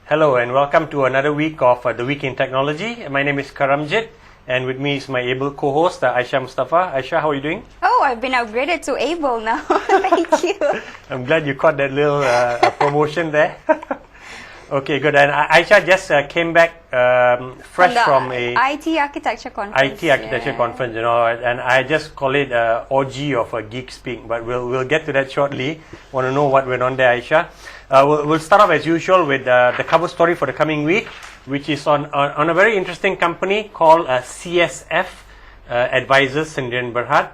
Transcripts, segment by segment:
Hello and welcome to another week of The Week in Technology. My name is Karamjit and with me is my able co-host Aisha Mustafa. Aisha, how are you doing? Oh, I've been upgraded to able now. Thank you. I'm glad you caught that little promotion there. Okay, good. And Aisha just came back fresh from a IT architecture conference. IT architecture conference, and I just call it orgy of a geek speak, but we'll get to that shortly. Want to know what went on there, Aisha? We'll start off as usual with the cover story for the coming week, which is on a very interesting company called CSF Advisors, Sendirian Berhad,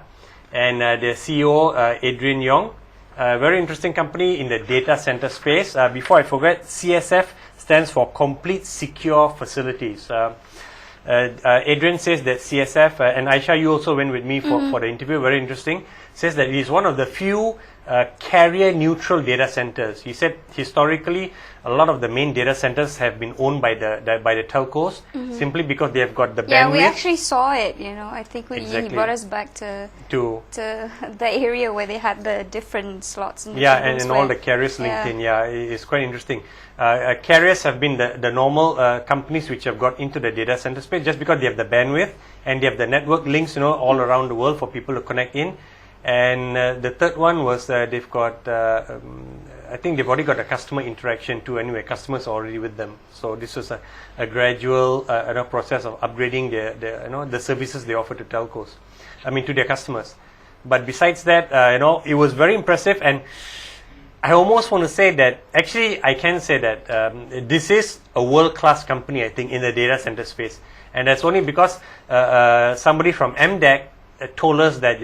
and the CEO Adrian Yong. Very interesting company in the data center space. Before I forget, CSF stands for Complete Secure Facilities. Adrian says that CSF, and Aisha, you also went with me for the interview, very interesting, says that it is one of the few carrier-neutral data centers. He said historically, a lot of the main data centers have been owned by the telcos, simply because they have got the bandwidth. Yeah, we actually saw it. I think he brought us back to the area where they had the different slots. And all the carriers linked in. Yeah, it's quite interesting. Carriers have been the normal companies which have got into the data center space just because they have the bandwidth and they have the network links, all around the world for people to connect in. And the third one was they've got, I think they've already got a customer interaction too. Anyway, customers are already with them. So this was a gradual process of upgrading the services they offer to telcos. To their customers. But besides that, it was very impressive. And I almost want to say that, actually, I can say that this is a world-class company, I think, in the data center space. And that's only because somebody from MDEC told us that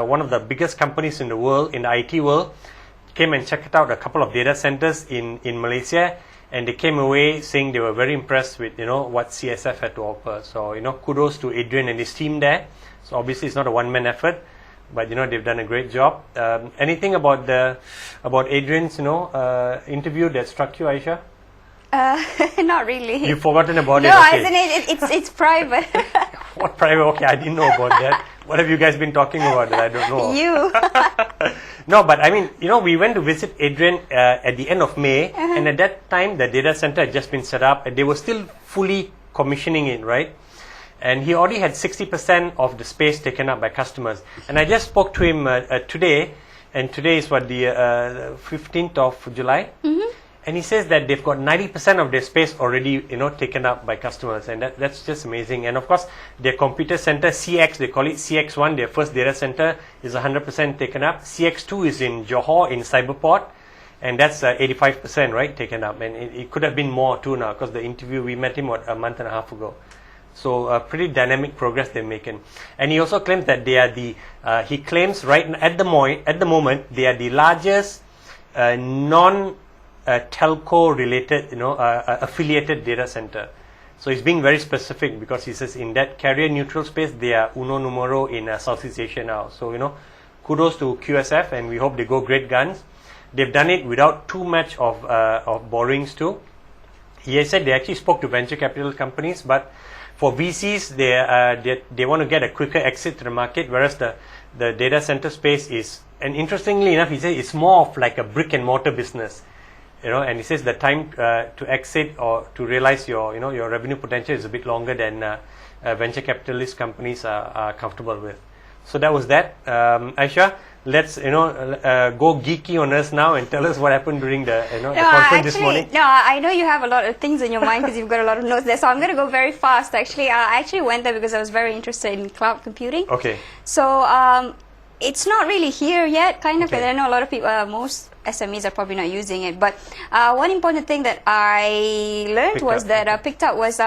one of the biggest companies in the world, in the IT world, came and checked out a couple of data centers in Malaysia, and they came away saying they were very impressed with what CSF had to offer. So kudos to Adrian and his team there. So obviously it's not a one-man effort, but they've done a great job. Anything about Adrian's interview that struck you, Aisha? Not really. You've forgotten about it? No, Okay. it's private. What private? Okay, I didn't know about that. What have you guys been talking about that I don't know? You. No, but we went to visit Adrian at the end of May, and at that time the data center had just been set up, and they were still fully commissioning it, right? And he already had 60% of the space taken up by customers. And I just spoke to him today, and today is the 15th of July. And he says that they've got 90% of their space already, taken up by customers, and that's just amazing. And of course, their computer center CX, they call it CX1, their first data center is 100% taken up. CX2 is in Johor in Cyberport, and that's 85%, right, taken up. And it could have been more too now, because the interview we met him a month and a half ago. So pretty dynamic progress they're making. And he also claims that they are he claims right at the moment they are the largest telco related, affiliated data center. So he's being very specific because he says in that carrier neutral space, they are uno numero in Southeast Asia now. So, kudos to QSF, and we hope they go great guns. They've done it without too much of borrowings too. He said they actually spoke to venture capital companies, but for VCs, they want to get a quicker exit to the market, whereas the data center space is, and interestingly enough, he said it's more of like a brick and mortar business. And he says the time to exit or to realize your revenue potential is a bit longer than venture capitalist companies are comfortable with. So that was that. Aisha, let's go geeky on us now and tell us what happened during the conference this morning. No, I know you have a lot of things in your mind because you've got a lot of notes there. So I'm going to go very fast. Actually, I actually went there because I was very interested in cloud computing. Okay. So it's not really here yet, kind of, Okay. because I know a lot of people, most SMEs are probably not using it. But one important thing that I learned picked up was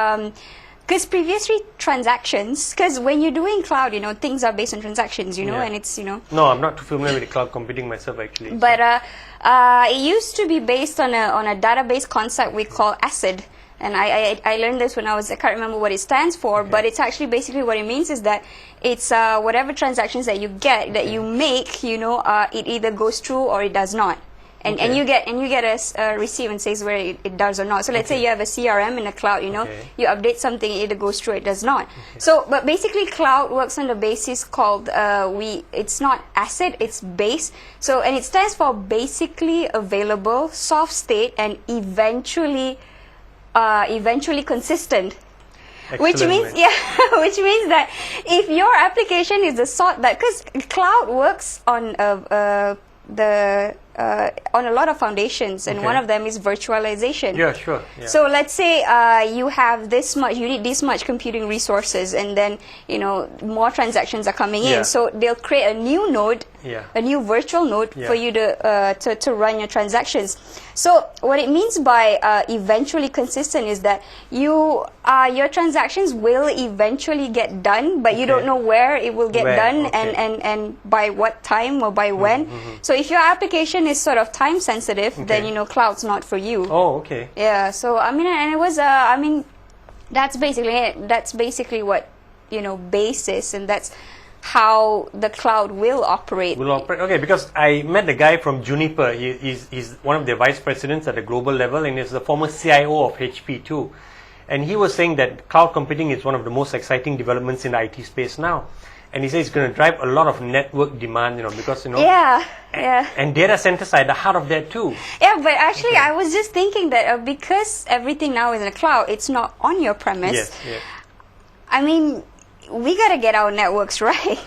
because previously transactions, because when you're doing cloud, things are based on transactions, and it's, No, I'm not too familiar with cloud computing myself, actually. But it used to be based on a database concept we call ACID. And I learned this when I can't remember what it stands for, Okay. but it's actually basically what it means is that it's whatever transactions that you make, it either goes through or it does not. And you get a receipt and says where it does or not. So let's say you have a CRM in the cloud, you update something, it either goes through or it does not. So, but basically cloud works on the basis called, it's not ACID, it's base. So, and it stands for basically available, soft state, and eventually eventually consistent. Which Excellent, means, man. yeah, which means that if your application is the sort that, because cloud works on on a lot of foundations, and Okay. one of them is virtualization. Yeah, sure. Yeah. So let's say you have this much, you need this much computing resources, and then more transactions are coming Yeah. in. So they'll create a new node, Yeah. a new virtual node Yeah. for you to run your transactions. So what it means by eventually consistent is that your transactions will eventually get done, but you Okay. don't know where it will get Where, done okay. and by what time or by when. So if your application is sort of time sensitive, then Okay. cloud's not for you. Oh, okay. Yeah. So I mean, and it was I mean, that's basically it. That's basically what base is, and that's how the cloud will operate. Will operate. Okay, because I met the guy from Juniper. He's one of the vice presidents at the global level, and he's the former CIO of HP too. And he was saying that cloud computing is one of the most exciting developments in the IT space now. And he says it's going to drive a lot of network demand, because Yeah. Yeah. and data centers are at the heart of that too. Yeah, but actually, I was just thinking that because everything now is in the cloud, it's not on your premise. Yes, yes. I mean, we gotta get our networks right.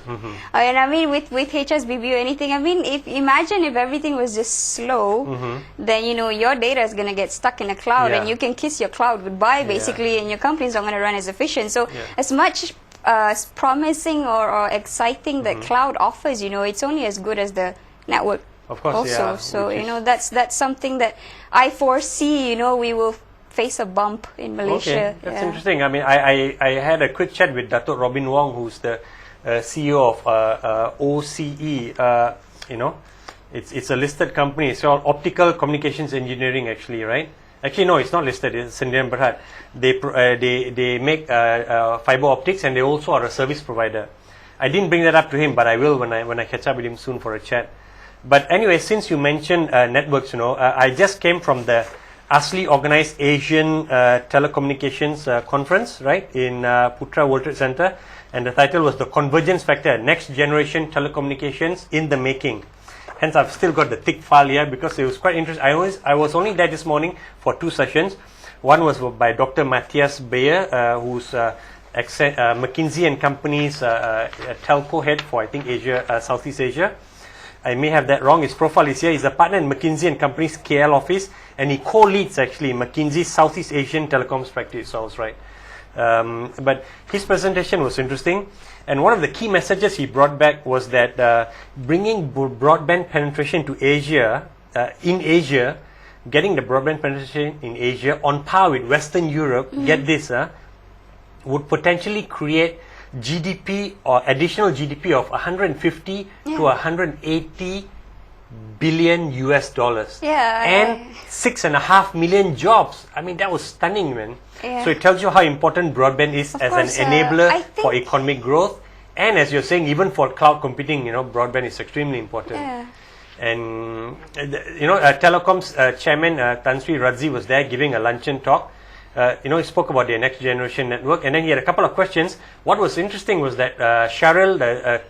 And I mean, with HSBB or anything, I mean, imagine if everything was just slow, then your data is gonna get stuck in the cloud, Yeah. and you can kiss your cloud goodbye basically, and your company's not gonna run as efficient. So Yeah. as much promising or exciting that cloud offers, it's only as good as the network. Of course, also. yeah, So which is- that's something that I foresee. We will face a bump in Malaysia. Okay, that's Yeah. interesting. I mean, I had a quick chat with Datuk Robin Wong, who's the CEO of OCE. It's a listed company. It's called Optical Communications Engineering, actually, right? Actually, no, it's not listed. It's Sdn Bhd. They make fiber optics, and they also are a service provider. I didn't bring that up to him, but I will when I catch up with him soon for a chat. But anyway, since you mentioned networks, I just came from the ASLI organized Asian telecommunications conference, right, in Putra World Trade Center, and the title was The Convergence Factor: Next Generation Telecommunications in the Making. Hence, I've still got the thick file here because it was quite interesting. I was only there this morning for 2 sessions. One was by Dr. Matthias Bayer, who's McKinsey and Company's telco head for, I think, Asia, Southeast Asia. I may have that wrong. His profile is here. He's a partner in McKinsey and Company's KL office, and he co-leads actually McKinsey's Southeast Asian telecoms practice. So I was right. But his presentation was interesting, and one of the key messages he brought back was that bringing broadband penetration to Asia, getting the broadband penetration in Asia on par with Western Europe, get this, would potentially create GDP or additional GDP of 150 to 180 billion US dollars. Yeah, And 6.5 million jobs. I mean, that was stunning, man. Yeah. So it tells you how important broadband is as course, an enabler I for think- economic growth. And as you're saying, even for cloud computing, broadband is extremely important. Yeah. And Telecom's chairman Tan Sri Radzi was there giving a luncheon talk. He spoke about their next generation network, and then he had a couple of questions. What was interesting was that Cheryl, the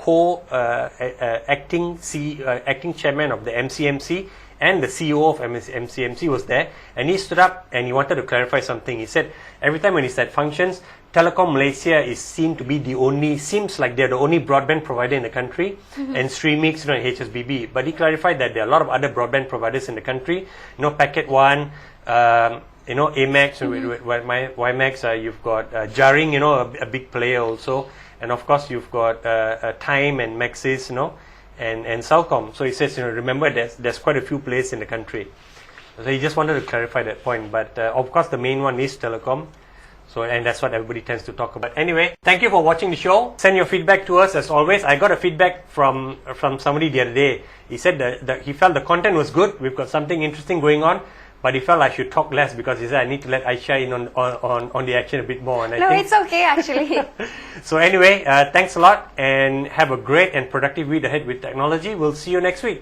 acting chairman of the MCMC, and the CEO of MCMC was there, and he stood up and he wanted to clarify something. He said every time when he's at functions, Telecom Malaysia seems like they're the only broadband provider in the country, and Streamix, and HSBB. But he clarified that there are a lot of other broadband providers in the country. Packet One, Amex, WiMax. You've got Jaring, a big player also, and of course you've got Time and Maxis, and Celcom. So he says, remember there's quite a few players in the country. So he just wanted to clarify that point. But of course the main one is Telecom. So, and that's what everybody tends to talk about. Anyway, thank you for watching the show. Send your feedback to us as always. I got a feedback from somebody the other day. He said that he felt the content was good. We've got something interesting going on, but he felt I should talk less because he said I need to let Aisha in on the action a bit more. And I think It's okay actually. so. Anyway, thanks a lot, and have a great and productive week ahead with technology. We'll see you next week.